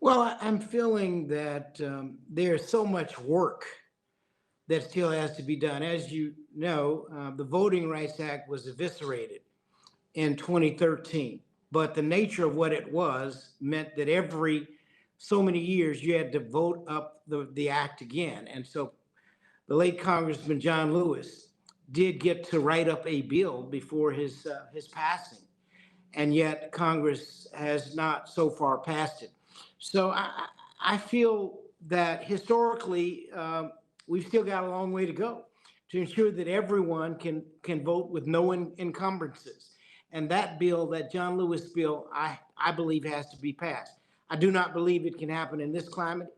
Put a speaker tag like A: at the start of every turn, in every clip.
A: Well, I'm feeling that there's so much work that still has to be done. As you know, the Voting Rights Act was eviscerated in 2013, but the nature of what it was meant that every so many years you had to vote up the act again. And so the late Congressman John Lewis did get to write up a bill before his passing, and yet Congress has not so far passed it. So I feel that historically we've still got a long way to go to ensure that everyone can vote with no encumbrances. And that bill, that John Lewis bill, I believe has to be passed. I do not believe it can happen in this climate.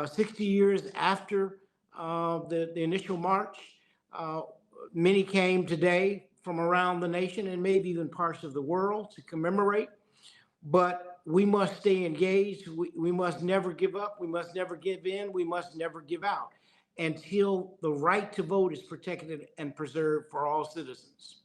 A: 60 years after the initial march, uh, many came today from around the nation and maybe even parts of the world to commemorate. But we must stay engaged. We must never give up. We must never give in. We must never give out until the right to vote is protected and preserved for all citizens.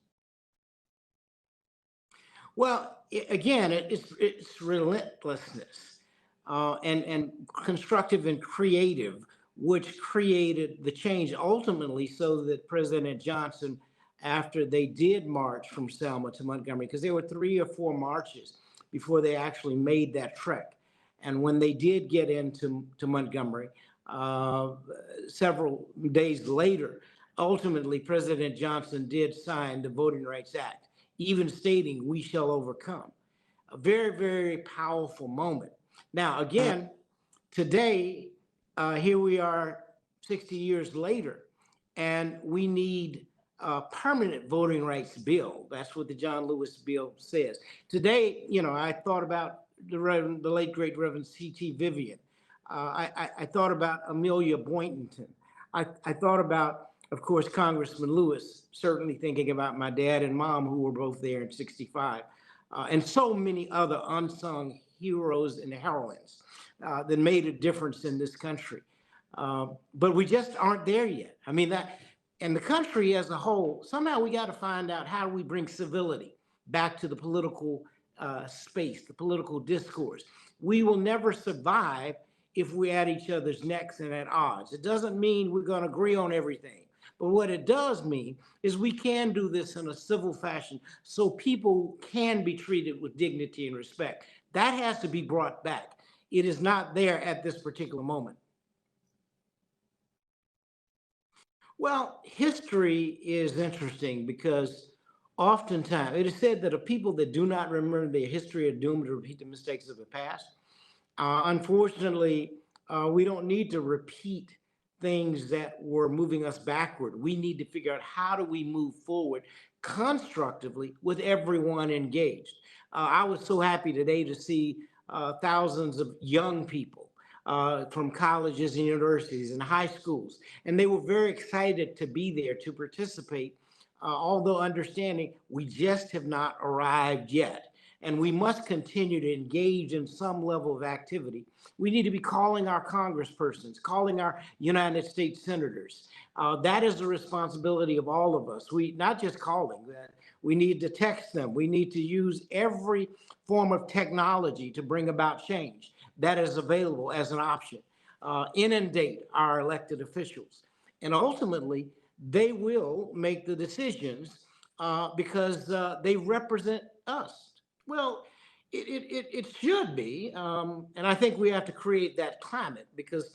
A: Well, again, it's relentlessness and constructive and creative, which created the change ultimately, so that President Johnson, after they did march from Selma to Montgomery, because there were 3 or 4 marches before they actually made that trek, and when they did get into Montgomery, uh, several days later, ultimately President Johnson did sign the Voting Rights Act, even stating we shall overcome. A very, very powerful moment. Now, again, today, here we are 60 years later, and we need a permanent voting rights bill. That's what the John Lewis bill says. Today, I thought about the late great Reverend C.T. Vivian. I thought about Amelia Boynton. I thought about, of course, Congressman Lewis, certainly thinking about my dad and mom, who were both there in 65, and so many other unsung heroes and heroines that made a difference in this country. But we just aren't there yet. I mean, and the country as a whole, somehow we got to find out how do we bring civility back to the political space, the political discourse. We will never survive if we're at each other's necks and at odds. It doesn't mean we're going to agree on everything. But what it does mean is we can do this in a civil fashion so people can be treated with dignity and respect. That has to be brought back. It is not there at this particular moment. Well, history is interesting because oftentimes it is said that a people that do not remember their history are doomed to repeat the mistakes of the past. Unfortunately, we don't need to repeat things that were moving us backward. We need to figure out how do we move forward constructively with everyone engaged. I was so happy today to see thousands of young people from colleges and universities and high schools, and they were very excited to be there to participate. Although understanding we just have not arrived yet, and we must continue to engage in some level of activity. We need to be calling our congresspersons, calling our United States senators. That is the responsibility of all of us. We not just calling that. We need to text them. We need to use every form of technology to bring about change that is available as an option. Inundate our elected officials, and ultimately they will make the decisions because they represent us. Well, it should be. And I think we have to create that climate because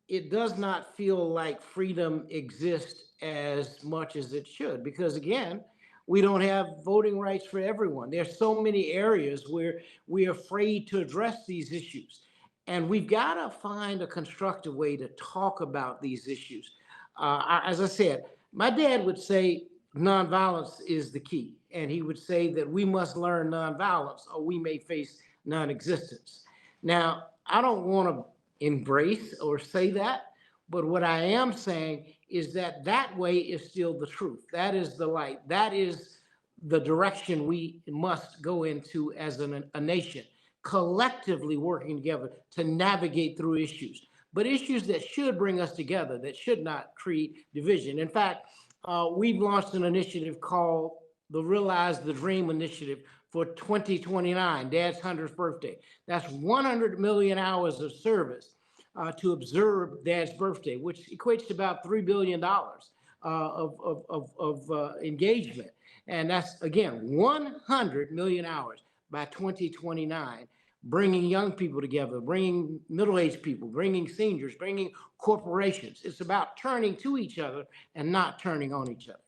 A: it does not feel like freedom exists as much as it should. Because again, we don't have voting rights for everyone. There's so many areas where we're afraid to address these issues. And we've got to find a constructive way to talk about these issues. As I said, my dad would say nonviolence is the key. And he would say that we must learn nonviolence or we may face non existence. Now, I don't want to embrace or say that, but what I am saying is that that way is still the truth. That is the light. That is the direction we must go into as a nation, collectively working together to navigate through issues, but issues that should bring us together, that should not create division. In fact, we've launched an initiative called the Realize the Dream Initiative for 2029, Dad's 100th birthday. That's 100 million hours of service to observe Dad's birthday, which equates to about $3 billion of engagement. And that's, again, 100 million hours by 2029, bringing young people together, bringing middle-aged people, bringing seniors, bringing corporations. It's about turning to each other and not turning on each other.